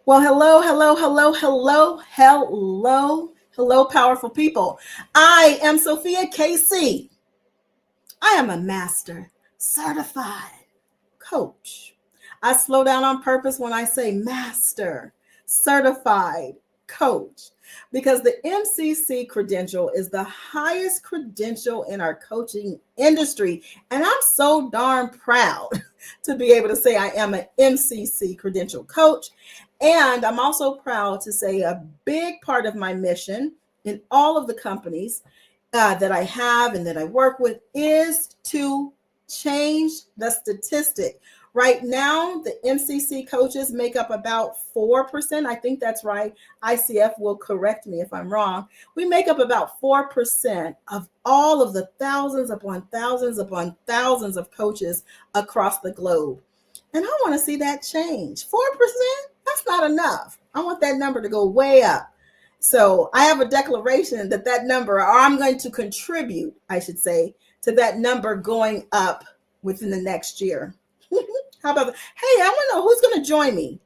Well, hello, hello, hello, hello, hello, powerful people. I am Sophia Casey. I am a master certified coach. I slow down on purpose when I say master certified coach because the MCC credential is the highest credential in our coaching industry. And I'm so darn proud to be able to say I am an MCC credential coach. And I'm also proud to say a big part of my mission in all of the companies that I have and that I work with is to change the statistic. Right now, the MCC coaches make up about 4%. I think that's right. ICF will correct me if I'm wrong. We make up about 4% of all of the thousands upon thousands upon thousands of coaches across the globe. And I want to see that change. 4%? That's not enough. I want that number to go way up. So I have a declaration that number, or I'm going to contribute, I should say, to that number going up within the next year. How about that? Hey, I want to know who's going to join me.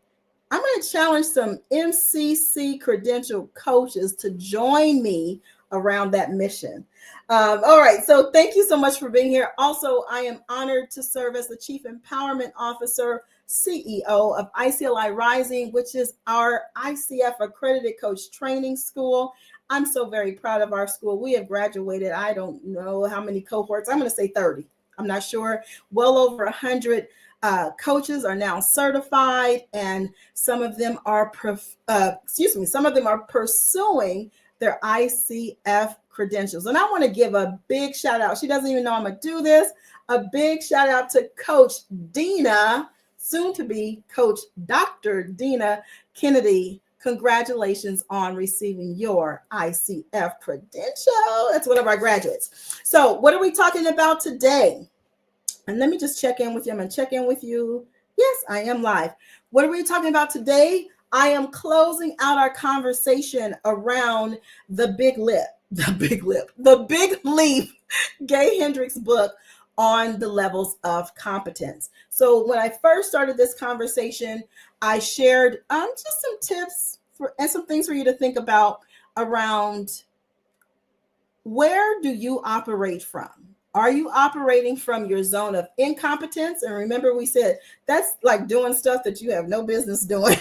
I'm going to challenge some MCC credential coaches to join me around that mission. All right. So thank you so much for being here. Also, I am honored to serve as the Chief Empowerment Officer, CEO of ICLI Rising, which is our ICF accredited coach training school. I'm so very proud of our school. We have graduated, I don't know how many cohorts. I'm going to say 30. I'm not sure. Well over 100 coaches are now certified, and some of them are some of them are pursuing their ICF credentials. And I want to give a big shout out. She doesn't even know I'm going to do this. A big shout out to Coach Dina, soon to be Coach Dr. Dina Kennedy. Congratulations on receiving your ICF credential. That's one of our graduates. So what are we talking about today? And let me just check in with you. I'm going to check in with you. Yes, I am live. What are we talking about today? I am closing out our conversation around the big leap, Gay Hendricks' book on the levels of competence. So when I first started this conversation, I shared just some tips and some things for you to think about around where do you operate from? Are you operating from your zone of incompetence? And remember, we said that's like doing stuff that you have no business doing.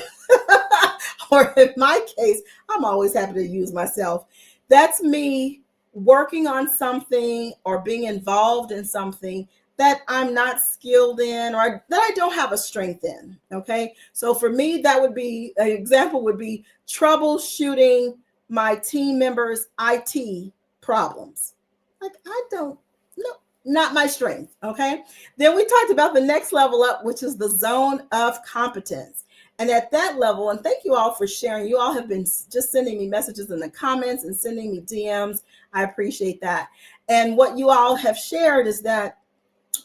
Or in my case, I'm always happy to use myself. That's me working on something or being involved in something that I'm not skilled in or that I don't have a strength in. Okay. So for me, that would be an example would be troubleshooting my team members' IT problems. Like I don't, no, not my strength. Okay. Then we talked about the next level up, which is the zone of competence. And at that level, and thank you all for sharing. You all have been just sending me messages in the comments and sending me DMs. I appreciate that. And what you all have shared is that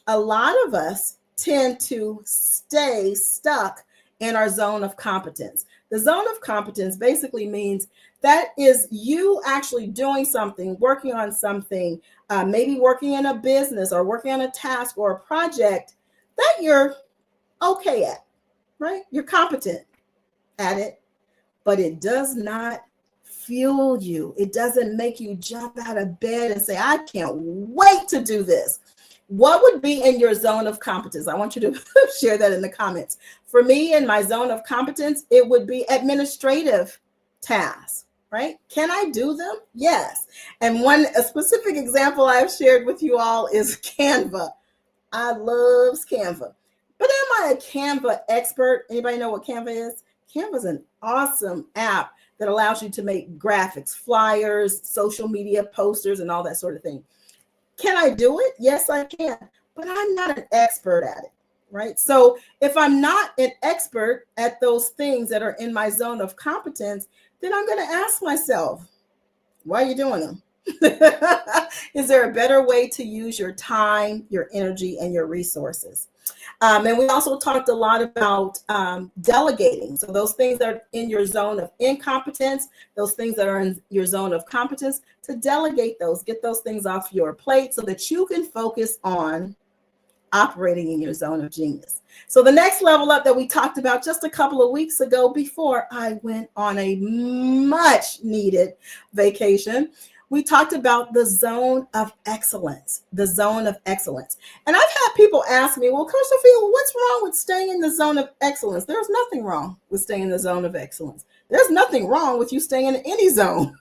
a lot of us tend to stay stuck in our zone of competence. The zone of competence basically means that is you actually doing something, working on something, maybe working in a business or working on a task or a project that you're okay at, right? You're competent at it, but it does not fuel you. It doesn't make you jump out of bed and say, I can't wait to do this. What would be in your zone of competence? I want you to share that in the comments. For me, in my zone of competence, it would be administrative tasks, right? Can I do them? Yes. And a specific example I've shared with you all is Canva. I love Canva. But am I a Canva expert? Anybody know what Canva is? Canva is an awesome app that allows you to make graphics, flyers, social media posters, and all that sort of thing. Can I do it? Yes, I can, but I'm not an expert at it, right? So if I'm not an expert at those things that are in my zone of competence, then I'm going to ask myself, why are you doing them? Is there a better way to use your time, your energy, and your resources? And we also talked a lot about delegating. So those things that are in your zone of incompetence, those things that are in your zone of competence, to delegate those, get those things off your plate so that you can focus on operating in your zone of genius. So the next level up that we talked about just a couple of weeks ago before I went on a much needed vacation, we talked about the zone of excellence, the zone of excellence. And I've had people ask me, well, Coach Sophia, what's wrong with staying in the zone of excellence? There's nothing wrong with staying in the zone of excellence. There's nothing wrong with you staying in any zone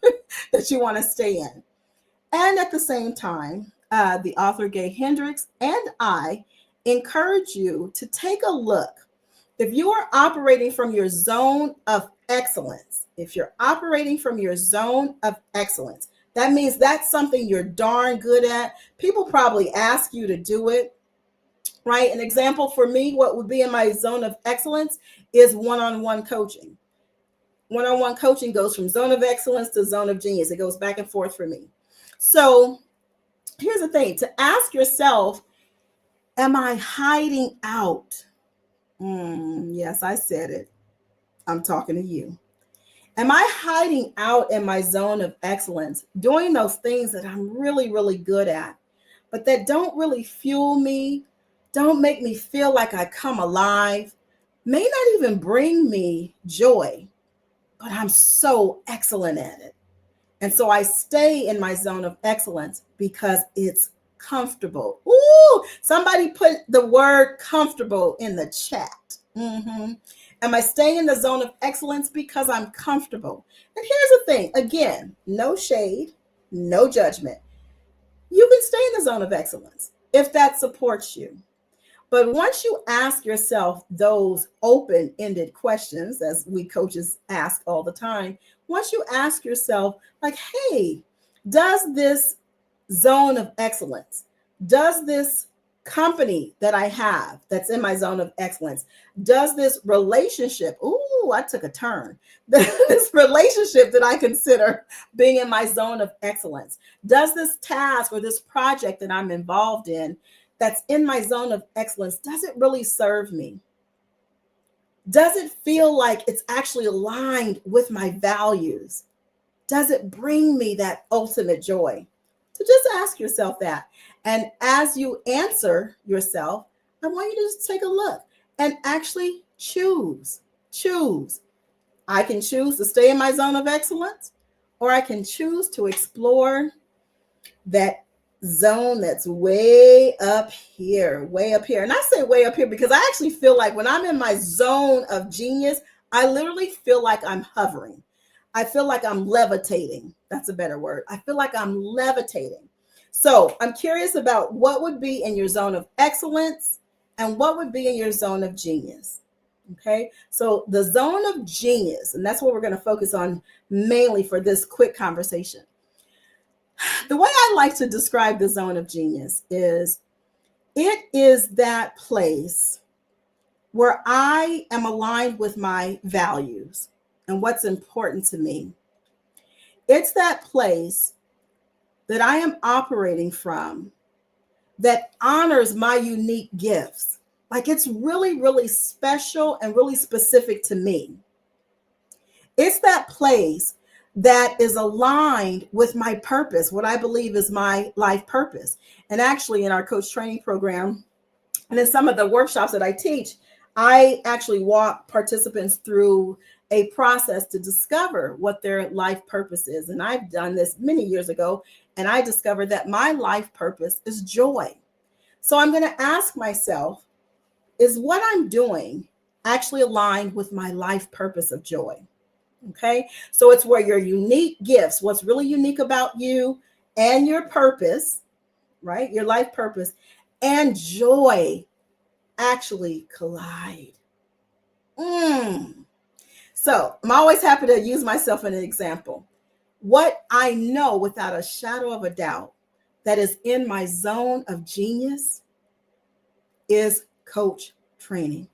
that you want to stay in. And at the same time, the author Gay Hendricks and I encourage you to take a look. If you are operating from your zone of excellence, if you're operating from your zone of excellence, that means that's something you're darn good at. People probably ask you to do it, right? An example for me, what would be in my zone of excellence is one-on-one coaching. One-on-one coaching goes from zone of excellence to zone of genius. It goes back and forth for me. So here's the thing, to ask yourself, am I hiding out? Yes, I said it. I'm talking to you. Am I hiding out in my zone of excellence, doing those things that I'm really, really good at, but that don't really fuel me, don't make me feel like I come alive, may not even bring me joy, but I'm so excellent at it. And so I stay in my zone of excellence because it's comfortable. Ooh, somebody put the word comfortable in the chat. Am I staying in the zone of excellence because I'm comfortable? And here's the thing, again, no shade, no judgment. You can stay in the zone of excellence if that supports you. But once you ask yourself those open-ended questions, as we coaches ask all the time, once you ask yourself, like, hey, does this zone of excellence, does this company that I have that's in my zone of excellence, does this relationship, ooh, I took a turn, this relationship that I consider being in my zone of excellence, does this task or this project that I'm involved in that's in my zone of excellence, does it really serve me? Does it feel like it's actually aligned with my values? Does it bring me that ultimate joy? So just ask yourself that. And as you answer yourself, I want you to just take a look and actually choose. Choose. I can choose to stay in my zone of excellence, or I can choose to explore that zone that's way up here, way up here. And I say way up here because I actually feel like when I'm in my zone of genius, I literally feel like I'm hovering. I feel like I'm levitating. That's a better word. I feel like I'm levitating. So I'm curious about what would be in your zone of excellence and what would be in your zone of genius. Okay, so the zone of genius, and that's what we're going to focus on mainly for this quick conversation. The way I like to describe the zone of genius is it is that place where I am aligned with my values and what's important to me. It's that place that I am operating from that honors my unique gifts. Like it's really, really special and really specific to me. It's that place that is aligned with my purpose, what I believe is my life purpose. And actually, in our coach training program and in some of the workshops that I teach, I actually walk participants through a process to discover what their life purpose is. And I've done this many years ago, and I discovered that my life purpose is joy. So I'm going to ask myself, is what I'm doing actually aligned with my life purpose of joy? Okay, so it's where your unique gifts, what's really unique about you and your purpose, right? Your life purpose and joy actually collide. So I'm always happy to use myself as an example. What I know without a shadow of a doubt that is in my zone of genius is coach training.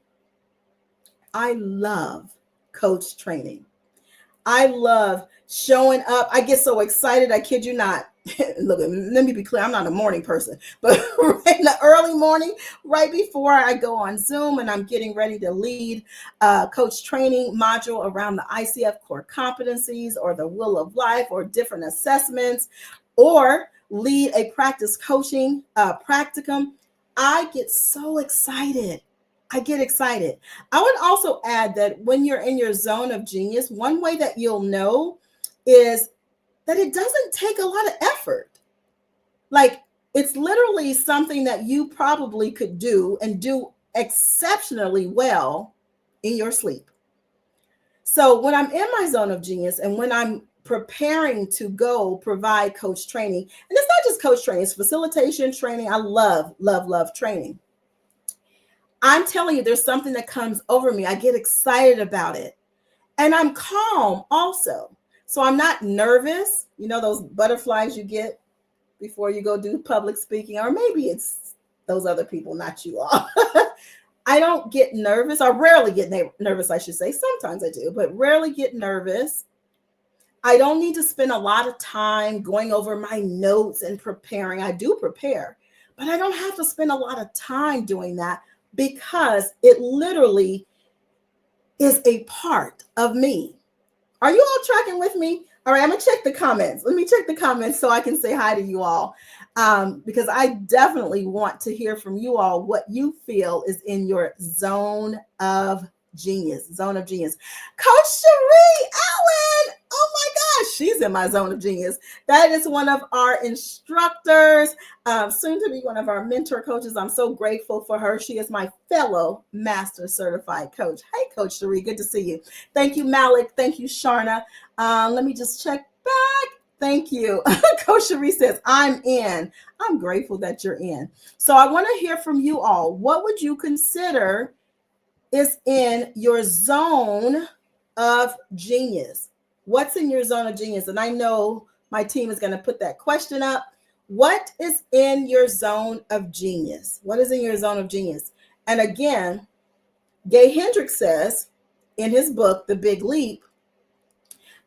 I love coach training. I love showing up. I get so excited. I kid you not. Look, let me be clear. I'm not a morning person, but in the early morning, right before I go on Zoom and I'm getting ready to lead a coach training module around the ICF core competencies or the will of life or different assessments, or lead a practice coaching practicum, I get so excited I get excited. I would also add that when you're in your zone of genius, one way that you'll know is that it doesn't take a lot of effort. Like, it's literally something that you probably could do and do exceptionally well in your sleep. So when I'm in my zone of genius and when I'm preparing to go provide coach training, and it's not just coach training, it's facilitation training. I love, love, love training. I'm telling you, there's something that comes over me. I get excited about it. And I'm calm also. So I'm not nervous. You know, those butterflies you get before you go do public speaking, or maybe it's those other people, not you all. I don't get nervous, or rarely get nervous, I should say. Sometimes I do, but rarely get nervous. I don't need to spend a lot of time going over my notes and preparing. I do prepare, but I don't have to spend a lot of time doing that because it literally is a part of me. Are you all tracking with me? All right, I'm gonna check the comments. Let me check the comments so I can say hi to you all, because I definitely want to hear from you all what you feel is in your zone of genius. Zone of genius. Coach Cherie Allen. Oh my gosh, she's in my zone of genius. That is one of our instructors, soon to be one of our mentor coaches. I'm so grateful for her. She is my fellow master certified coach. Hey, Coach Cherie, good to see you. Thank you, Malik. Thank you, Sharna. Let me just check back. Thank you. Coach Cherie says, I'm in. I'm grateful that you're in. So I want to hear from you all. What would you consider is in your zone of genius? What's in your zone of genius? And I know my team is going to put that question up. What is in your zone of genius? What is in your zone of genius? And again, Gay Hendricks says in his book, The Big Leap,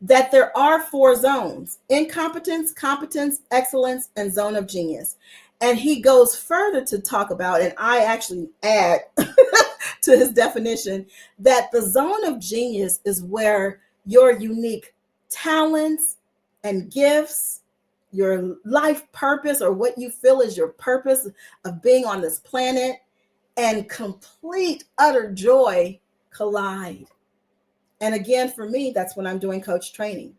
that there are 4 zones: incompetence, competence, excellence, and zone of genius. And he goes further to talk about, and I actually add to his definition, that the zone of genius is where your unique talents and gifts, your life purpose, or what you feel is your purpose of being on this planet, and complete utter joy collide. And again, for me, that's when I'm doing coach training.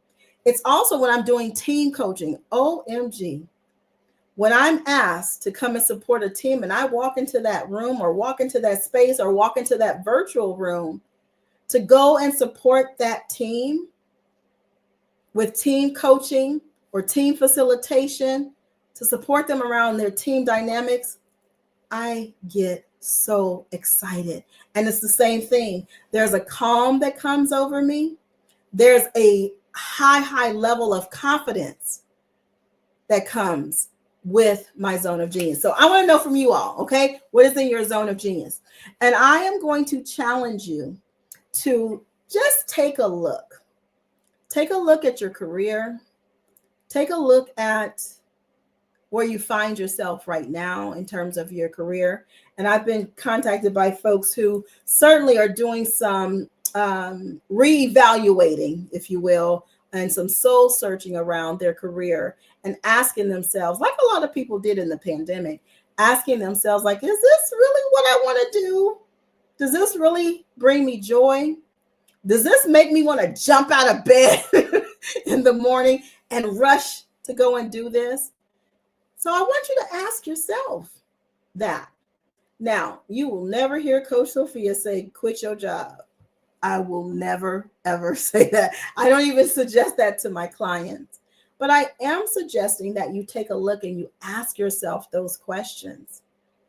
It's also when I'm doing team coaching. OMG. When I'm asked to come and support a team and I walk into that room or walk into that space or walk into that virtual room to go and support that team with team coaching or team facilitation, to support them around their team dynamics, I get so excited. And it's the same thing. There's a calm that comes over me. There's a high level of confidence that comes with my zone of genius. So I want to know from you all, okay, what is in your zone of genius? And I am going to challenge you to just take a look. Take a look at your career. Take a look at where you find yourself right now in terms of your career. And I've been contacted by folks who certainly are doing some reevaluating, if you will, and some soul searching around their career and asking themselves, like a lot of people did in the pandemic, asking themselves, like, is this really what I want to do? Does this really bring me joy? Does this make me want to jump out of bed in the morning and rush to go and do this? So I want you to ask yourself that. Now, you will never hear Coach Sophia say, quit your job. I will never, ever say that. I don't even suggest that to my clients. But I am suggesting that you take a look and you ask yourself those questions.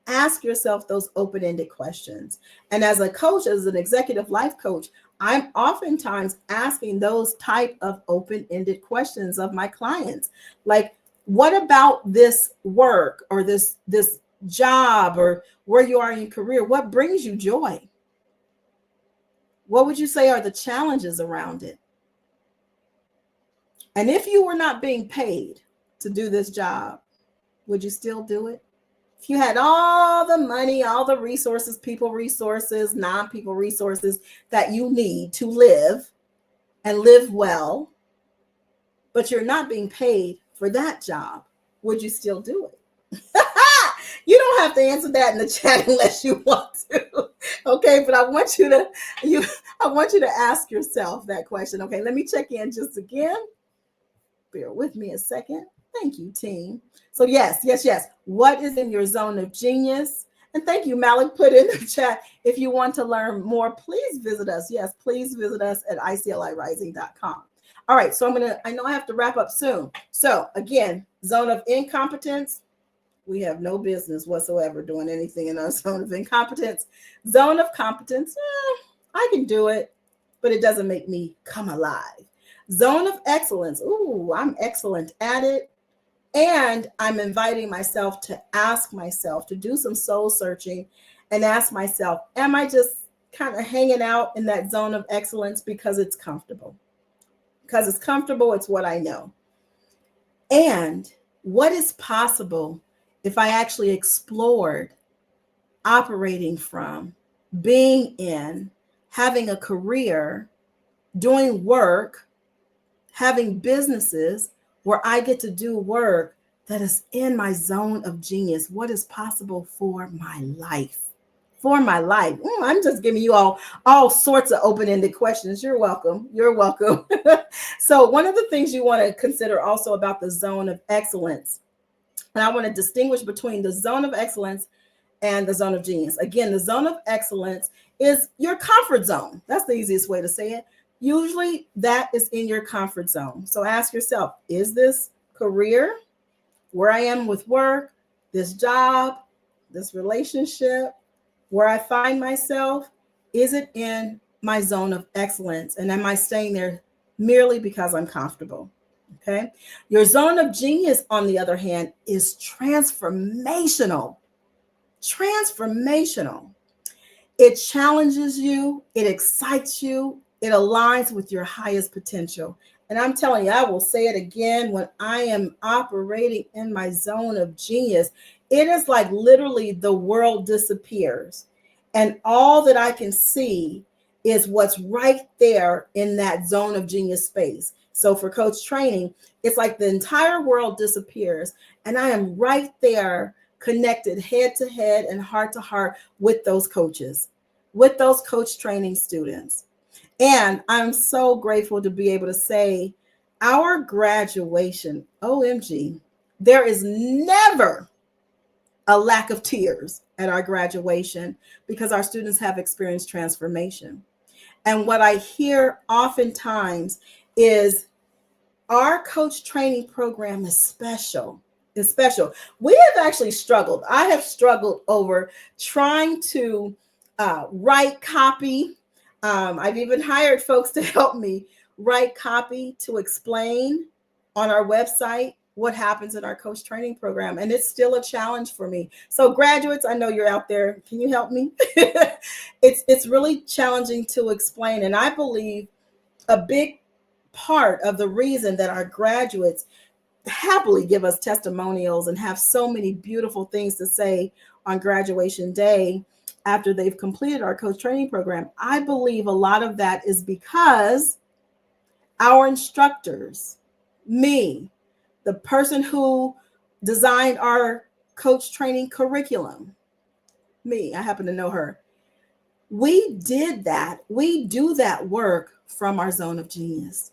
Ask yourself those open-ended questions. And as a coach, as an executive life coach, I'm oftentimes asking those type of open-ended questions of my clients. Like, what about this work or this job or where you are in your career? What brings you joy? What would you say are the challenges around it? And if you were not being paid to do this job, would you still do it? If you had all the money, all the resources, people resources, non-people resources that you need to live and live well, but you're not being paid for that job, would you still do it? You don't have to answer that in the chat unless you want to. Okay, but I want you to ask yourself that question. Okay, let me check in just again. Bear with me a second. Thank you, team. So yes. What is in your zone of genius? And thank you, Malik, put in the chat. If you want to learn more, please visit us. Yes, please visit us at iclirising.com. All right, so I know I have to wrap up soon. So again, zone of incompetence. We have no business whatsoever doing anything in our zone of incompetence. Zone of competence, I can do it, but it doesn't make me come alive. Zone of excellence, ooh, I'm excellent at it. And I'm inviting myself to ask myself to do some soul searching and ask myself, am I just kind of hanging out in that zone of excellence because it's comfortable? Because it's comfortable, it's what I know. And what is possible if I actually explored operating from, being in, having a career, doing work, having businesses where I get to do work that is in my zone of genius? What is possible for my life? For my life. I'm just giving you all sorts of open-ended questions. You're welcome. You're welcome. So one of the things you want to consider also about the zone of excellence, and I want to distinguish between the zone of excellence and the zone of genius. Again, the zone of excellence is your comfort zone. That's the easiest way to say it. Usually that is in your comfort zone. So ask yourself, is this career, where I am with work, this job, this relationship, where I find myself, is it in my zone of excellence? And am I staying there merely because I'm comfortable? Okay. Your zone of genius, on the other hand, is transformational. Transformational. It challenges you, it excites you, it aligns with your highest potential. And I'm telling you, I will say it again, when I am operating in my zone of genius, it is like literally the world disappears. And all that I can see is what's right there in that zone of genius space. So for coach training, it's like the entire world disappears, and I am right there connected head to head and heart to heart with those coaches, with those coach training students. And I'm so grateful to be able to say our graduation, OMG, there is never a lack of tears at our graduation because our students have experienced transformation. And what I hear oftentimes is our coach training program is special. Is special. We have actually struggled. I have struggled over trying to write copy. I've even hired folks to help me write copy to explain on our website what happens in our coach training program. And it's still a challenge for me. So graduates, I know you're out there. Can you help me? It's really challenging to explain. And I believe a big part of the reason that our graduates happily give us testimonials and have so many beautiful things to say on graduation day after they've completed our coach training program, I believe a lot of that is because our instructors, me, the person who designed our coach training curriculum, me, I happen to know her. We did that. We do that work from our zone of genius.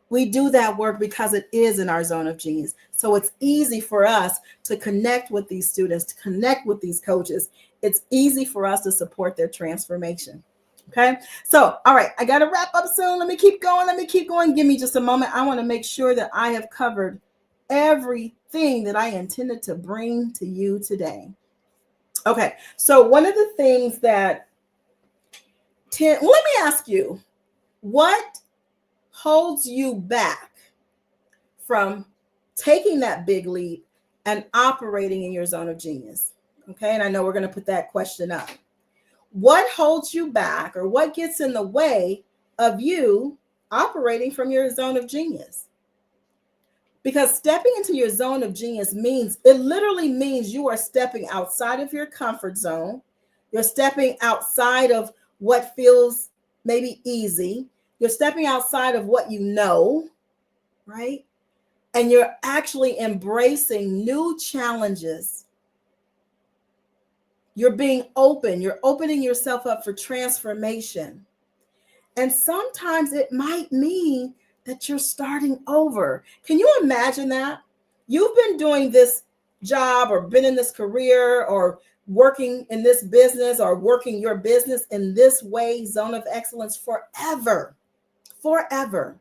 We do that work because it is in our zone of genius. So it's easy for us to connect with these students, to connect with these coaches. It's easy for us to support their transformation. Okay. So, all right, I got to wrap up soon. Let me keep going. Give me just a moment. I want to make sure that I have covered everything that I intended to bring to you today. Okay. So one of the things that, let me ask you, what holds you back from taking that big leap and operating in your zone of genius? Okay. And I know we're going to put that question up. What holds you back, or what gets in the way of you operating from your zone of genius? Because stepping into your zone of genius literally means you are stepping outside of your comfort zone. You're stepping outside of what feels maybe easy. You're stepping outside of what you know, right? And you're actually embracing new challenges You're being open. You're opening yourself up for transformation. And sometimes it might mean that you're starting over. Can you imagine that? You've been doing this job or been in this career or working in this business or working your business in this way, zone of excellence forever, forever.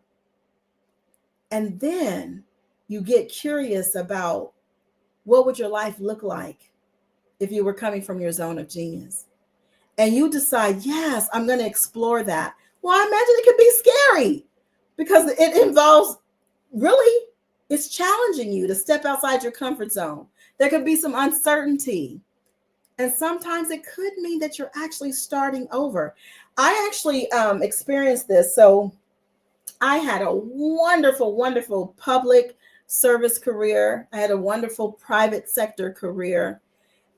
And then you get curious about what would your life look like if you were coming from your zone of genius. And you decide, yes, I'm going to explore that. Well, I imagine it could be scary because it involves really, it's challenging you to step outside your comfort zone. There could be some uncertainty. And sometimes it could mean that you're actually starting over. I actually experienced this. So I had a wonderful, wonderful public service career. I had a wonderful private sector career.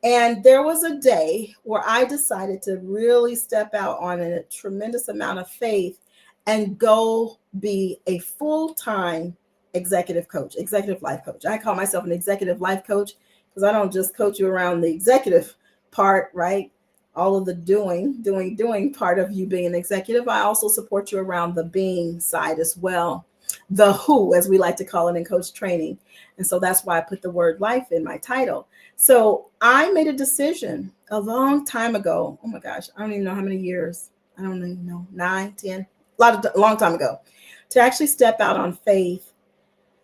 And there was a day where I decided to really step out on a tremendous amount of faith and go be a full-time executive coach, executive life coach. I call myself an executive life coach because I don't just coach you around the executive part, right? All of the doing part of you being an executive. I also support you around the being side as well. The who, as we like to call it in coach training. And so that's why I put the word life in my title. So I made a decision a long time ago. Oh my gosh, I don't even know how many years. I don't even know, 9, 10, a long time ago, to actually step out on faith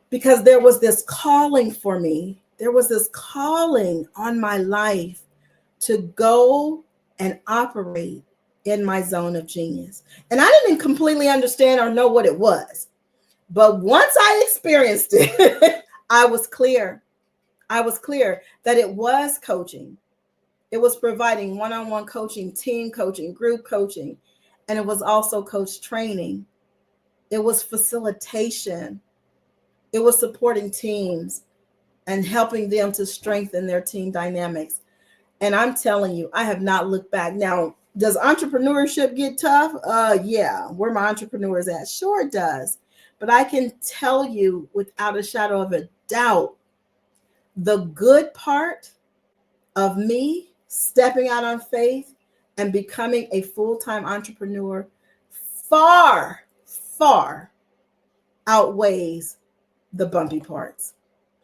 because there was this calling for me. There was this calling on my life to go and operate in my zone of genius. And I didn't completely understand or know what it was. But once I experienced it, I was clear. I was clear that it was coaching. It was providing one-on-one coaching, team coaching, group coaching, and it was also coach training. It was facilitation. It was supporting teams and helping them to strengthen their team dynamics. And I'm telling you, I have not looked back. Now, does entrepreneurship get tough? Yeah. Where my entrepreneurs at? Sure it does. But I can tell you without a shadow of a doubt, the good part of me stepping out on faith and becoming a full-time entrepreneur far, far outweighs the bumpy parts.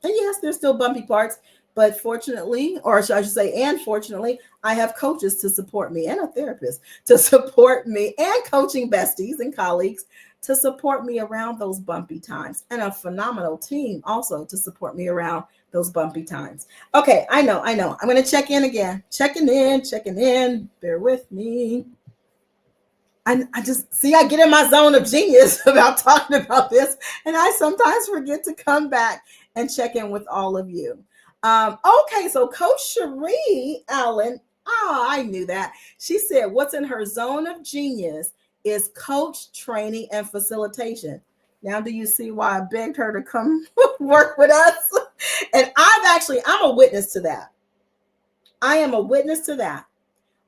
And yes, there's still bumpy parts, but fortunately, or I should say, and fortunately, I have coaches to support me and a therapist to support me and coaching besties and colleagues to support me around those bumpy times, and a phenomenal team also to support me around those bumpy times. Okay, I know. I'm going to check in again. Checking in. Bear with me. I just see I get in my zone of genius about talking about this, and I sometimes forget to come back and check in with all of you. Okay, so Coach Cherie Allen, I knew that. She said what's in her zone of genius is coach training and facilitation. Now, do you see why I begged her to come work with us? And I'm a witness to that. I am a witness to that.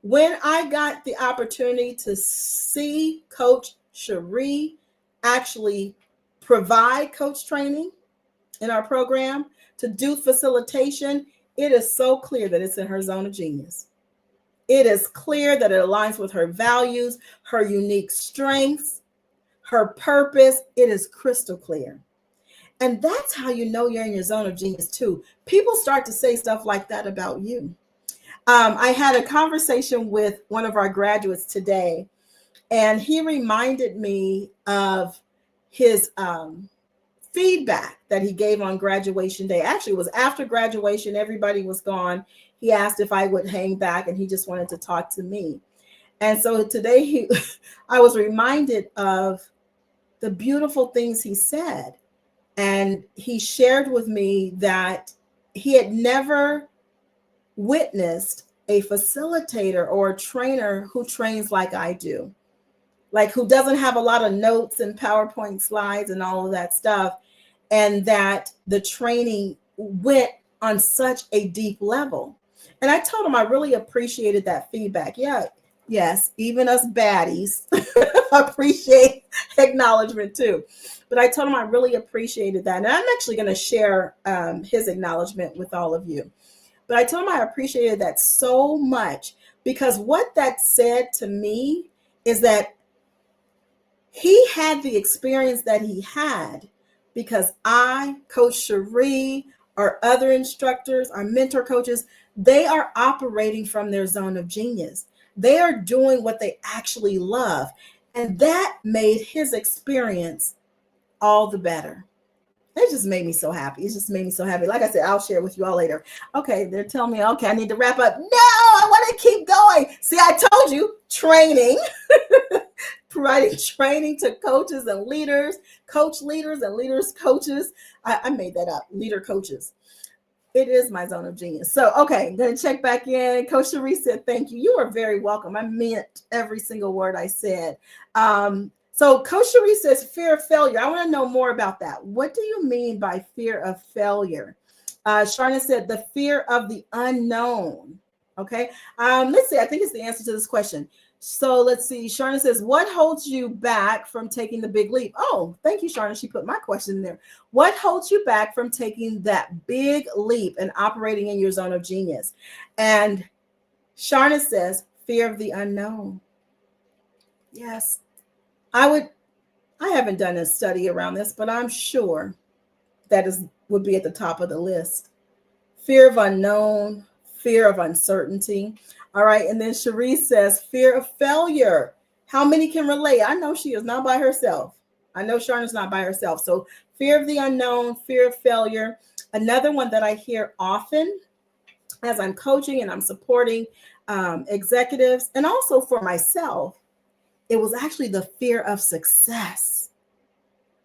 When I got the opportunity to see Coach Cherie actually provide coach training in our program, to do facilitation, it is so clear that it's in her zone of genius. It is clear that it aligns with her values, her unique strengths, her purpose. It is crystal clear. And that's how you know you're in your zone of genius too. People start to say stuff like that about you. I had a conversation with one of our graduates today, and he reminded me of his feedback that he gave on graduation day. Actually, it was after graduation, everybody was gone. He asked if I would hang back, and he just wanted to talk to me. And so today I was reminded of the beautiful things he said. And he shared with me that he had never witnessed a facilitator or a trainer who trains like I do, like who doesn't have a lot of notes and PowerPoint slides and all of that stuff, and that the training went on such a deep level. And I told him I really appreciated that feedback. Yeah, yes, even us baddies appreciate acknowledgement too. But I told him I really appreciated that. And I'm actually going to share his acknowledgement with all of you. But I told him I appreciated that so much, because what that said to me is that he had the experience that he had because I, Coach Cherie, our other instructors, our mentor coaches, they are operating from their zone of genius. They are doing what they actually love. And that made his experience all the better. It just made me so happy. It just made me so happy. Like I said, I'll share with you all later. Okay, they're telling me, okay, I need to wrap up. No, I want to keep going. See, I told you, training, providing training to coaches and leaders, coach leaders and leaders coaches. I made that up, leader coaches. It is my zone of genius. So, okay, I'm going to check back in. Coach Cherie said, thank you. You are very welcome. I meant every single word I said. So Coach Cherie says, fear of failure. I want to know more about that. What do you mean by fear of failure? Sharna said, the fear of the unknown. Okay. Let's see. I think it's the answer to this question. So let's see. Sharna says, what holds you back from taking the big leap? Oh, thank you, Sharna. She put my question in there. What holds you back from taking that big leap and operating in your zone of genius? And Sharna says, fear of the unknown. Yes. I haven't done a study around this, but I'm sure that would be at the top of the list. Fear of unknown, fear of uncertainty. All right. And then Cherie says, fear of failure. How many can relate? I know she is not by herself. I know Sharna's not by herself. So fear of the unknown, fear of failure. Another one that I hear often as I'm coaching and I'm supporting executives, and also for myself, it was actually the fear of success.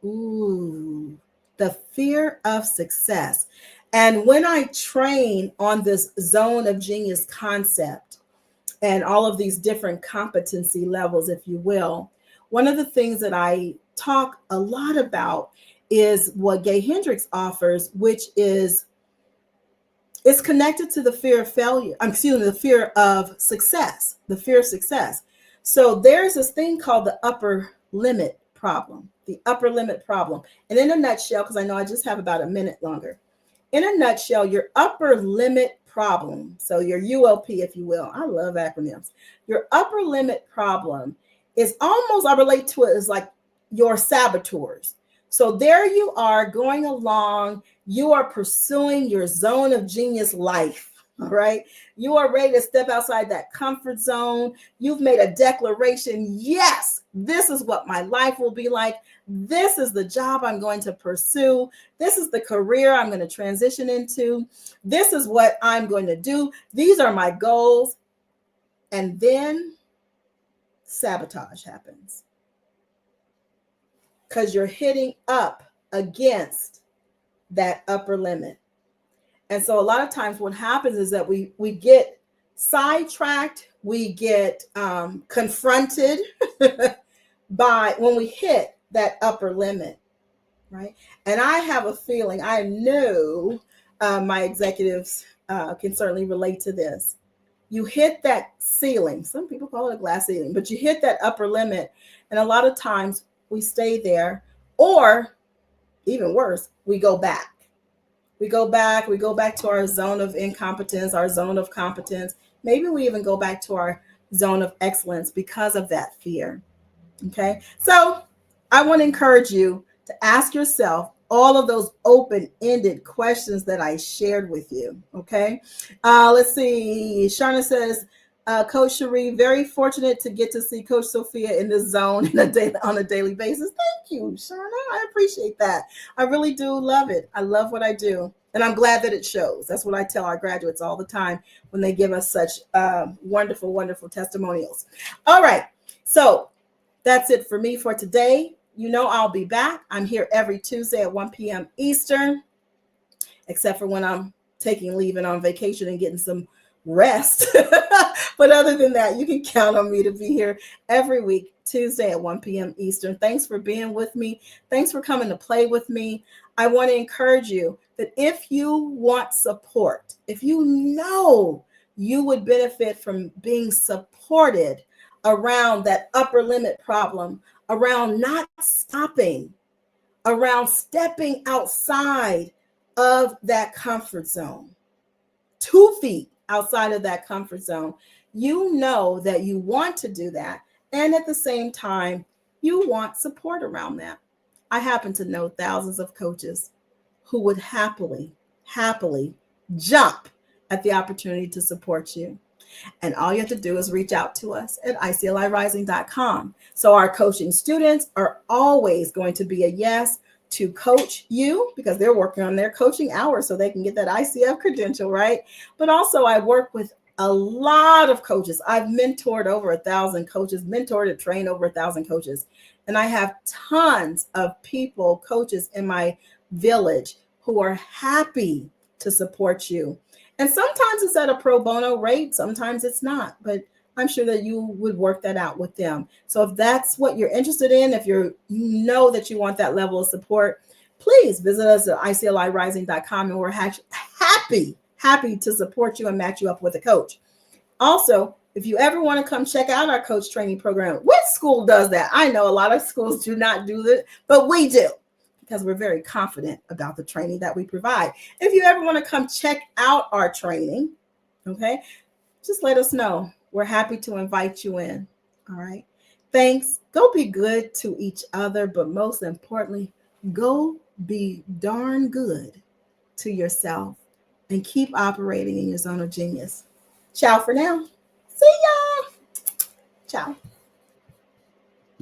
Ooh, the fear of success. And when I train on this zone of genius concept and all of these different competency levels, if you will, one of the things that I talk a lot about is what Gay Hendricks offers, which is it's connected to the fear of failure. The fear of success, the fear of success. So there's this thing called the upper limit problem, the upper limit problem. And in a nutshell, because I know I just have about a minute longer, in a nutshell, your upper limit problem, so your ULP, if you will, I love acronyms. Your upper limit problem is almost, I relate to it as like your saboteurs. So there you are going along, you are pursuing your zone of genius life. All right. You are ready to step outside that comfort zone. You've made a declaration. Yes, this is what my life will be like. This is the job I'm going to pursue. This is the career I'm going to transition into. This is what I'm going to do. These are my goals. And then sabotage happens because you're hitting up against that upper limit. And so a lot of times what happens is that we get sidetracked, we get confronted by when we hit that upper limit, right? And I have a feeling, I know my executives can certainly relate to this. You hit that ceiling. Some people call it a glass ceiling, but you hit that upper limit. And a lot of times we stay there, or even worse, we go back. We go back to our zone of incompetence, our zone of competence. Maybe we even go back to our zone of excellence because of that fear. Okay. So I want to encourage you to ask yourself all of those open-ended questions that I shared with you. Okay. Let's see. Sharna says, Coach Cherie, very fortunate to get to see Coach Sophia in this zone on a daily basis. Thank you, Sharna. I appreciate that. I really do love it. I love what I do. And I'm glad that it shows. That's what I tell our graduates all the time when they give us such wonderful, wonderful testimonials. All right. So that's it for me for today. You know, I'll be back. I'm here every Tuesday at 1 p.m. Eastern, except for when I'm taking leave and on vacation and getting some rest. But other than that, you can count on me to be here every week, Tuesday at 1 p.m. Eastern. Thanks for being with me. Thanks for coming to play with me. I want to encourage you that if you want support, if you know you would benefit from being supported around that upper limit problem, around not stopping, around stepping outside of that comfort zone, 2 feet outside of that comfort zone, you know that you want to do that. And at the same time, you want support around that. I happen to know thousands of coaches who would happily jump at the opportunity to support you. And all you have to do is reach out to us at iclirising.com. So our coaching students are always going to be a yes to coach you because they're working on their coaching hours so they can get that ICF credential, right? But also I work with a lot of coaches. I've mentored over 1,000 coaches, mentored and trained over 1,000 coaches. And I have tons of people, coaches in my village who are happy to support you. And sometimes it's at a pro bono rate, sometimes it's not, but I'm sure that you would work that out with them. So if that's what you're interested in, if you know that you want that level of support, please visit us at iclirising.com, and we're happy to support you and match you up with a coach. Also, if you ever want to come check out our coach training program, which school does that? I know a lot of schools do not do that, but we do because we're very confident about the training that we provide. If you ever want to come check out our training, okay, just let us know. We're happy to invite you in. All right. Thanks. Go be good to each other, but most importantly, go be darn good to yourself and keep operating in your zone of genius. Ciao for now. See ya. Ciao.